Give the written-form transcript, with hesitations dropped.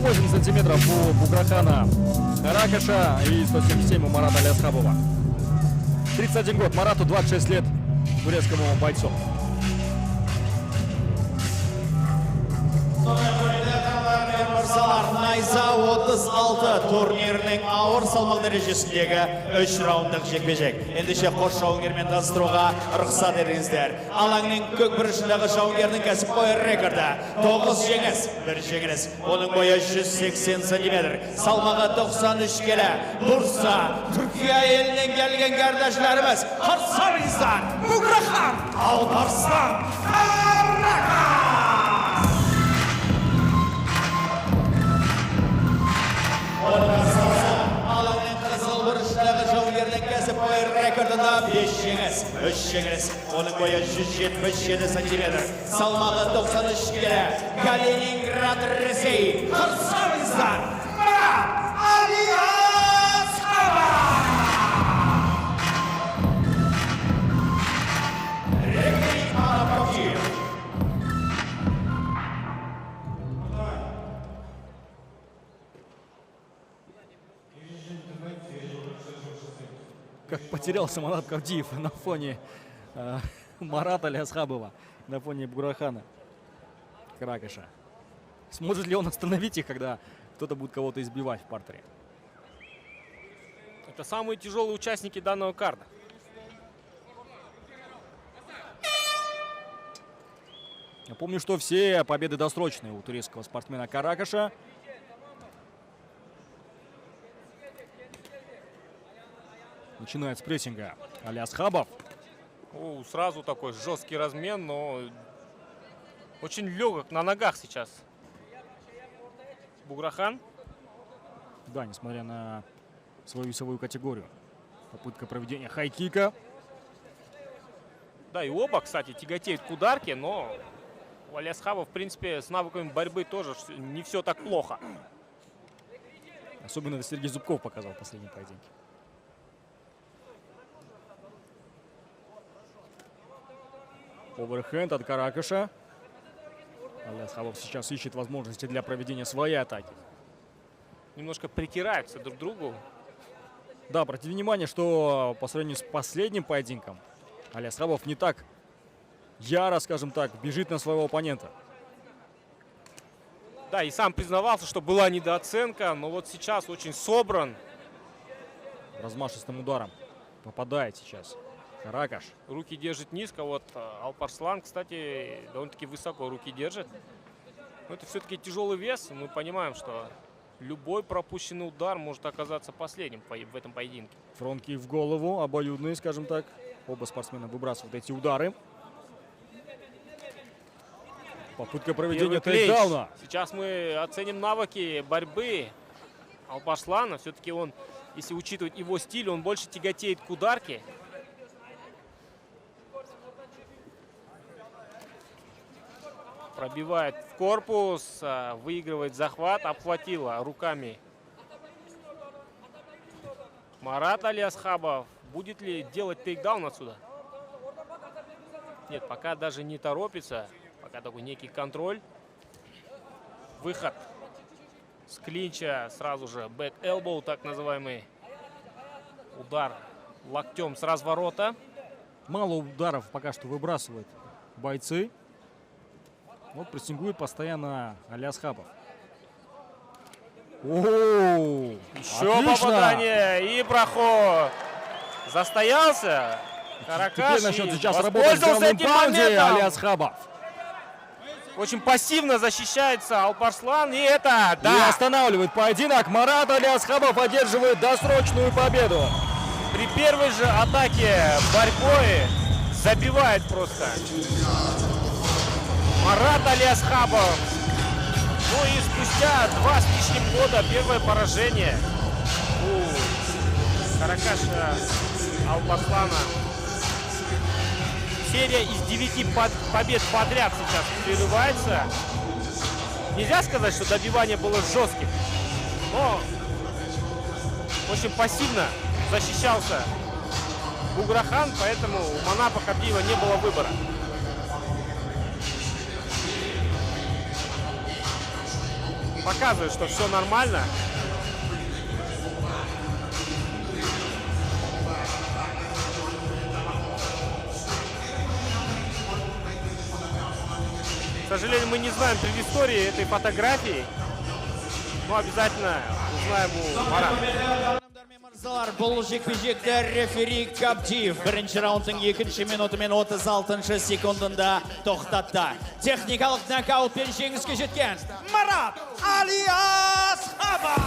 108 сантиметров у Буграхана Каракаша и 177 у Марата Алиасхабова. 31 год, Марату 26 лет, турецкому бойцу. Найза 36 турнирінің ауыр салмақ дәрежесіндегі 3 раундық жекпе-жек. Ендеше қос жауынгермен таныстыруға рұқсат етіңіздер. Алаңның көк бұрышындағы жауынгердің кәсіпқой рекорды 9 жеңіс, 1 жеңіліс. Оның бойы 180 см, салмағы 93 келі. Бурса, Түркия елінен келген қардашларымыз, қарсы алыңыздар. Буграхан Алпарслан Каракаш! Алаңның қызыл бұрышындағы жауынгердің кәсіпқой рекордында 5 жеңіс, 3 жеңіліс. Оның бойы 177 см, салмағы 93 келі. Калининград, Ресей. Қарсы алыңыздар, Марат Алиасхабов! Рекорд Арапкавчиев. Как потерялся Марат Кавдиев на фоне Марата Алиасхабова, на фоне Буграхана Каракаша. Сможет ли он остановить их, когда кто-то будет кого-то избивать в партере? Это самые тяжелые участники данного карда. Напомню, что все победы досрочные у турецкого спортсмена Каракаша. Начинает с прессинга Алиасхабов. Сразу такой жесткий размен, но очень легок на ногах сейчас Буграхан. Да, несмотря на свою весовую категорию. Попытка проведения хайкика. Да, и оба, кстати, тяготеют к ударке, но у Алиасхабова, в принципе, с навыками борьбы тоже не все так плохо. Особенно это Сергей Зубков показал в последнем поединке. Оверхенд от Каракаша. Алиасхабов сейчас ищет возможности для проведения своей атаки. Немножко притираются друг к другу. Да, обратите внимание, что по сравнению с последним поединком Алиасхабов не так яро, скажем так, бежит на своего оппонента. Да, и сам признавался, что была недооценка, но вот сейчас очень собран. Размашистым ударом попадает сейчас Каракаш. Руки держит низко. Вот Алпарслан, кстати, довольно-таки высоко руки держит. Но это все-таки тяжелый вес. Мы понимаем, что любой пропущенный удар может оказаться последним в этом поединке. Фронт-кик в голову, обоюдные, скажем так. Оба спортсмена выбрасывают эти удары. Попытка проведения тейкдауна. Сейчас мы оценим навыки борьбы Алпарслана. Все-таки он, если учитывать его стиль, он больше тяготеет к ударке. Пробивает в корпус, выигрывает захват, обхватила руками Марат Алиасхабов. Будет ли делать тейкдаун отсюда? Нет, пока даже не торопится. Пока такой некий контроль. Выход с клинча сразу же бэк элбоу, так называемый. Удар локтем с разворота. Мало ударов пока что выбрасывают бойцы. Вот прессингует постоянно Алиасхабов. О, еще попадание и проход. Застоялся. Каракаш. Теперь начнет сейчас работать в главном паунде Алиасхабов. Очень пассивно защищается Алпарслан. И это, да. И останавливает поединок. Марат Алиасхабов одерживает досрочную победу. При первой же атаке борьбой забивает просто Марат Алиасхабов. Ну и спустя 2 с лишним года первое поражение у Каракаша Алпарслана. Серия из 9 побед подряд сейчас прерывается. Нельзя сказать, что добивание было жестким, но очень пассивно защищался Буграхан, поэтому у Манапа Кабдиева не было выбора. показывает, что все нормально. К сожалению, мы не знаем предыстории этой фотографии, но обязательно узнаем у Марата. Мырзалар, бұл жекпе-жекті рефери Кабдиев бірінші раундтың 2-ші минуты мен 36 секундында тоқтатты. Техникалық нокаутпен жеңіске жеткен Марат Алиасхабов!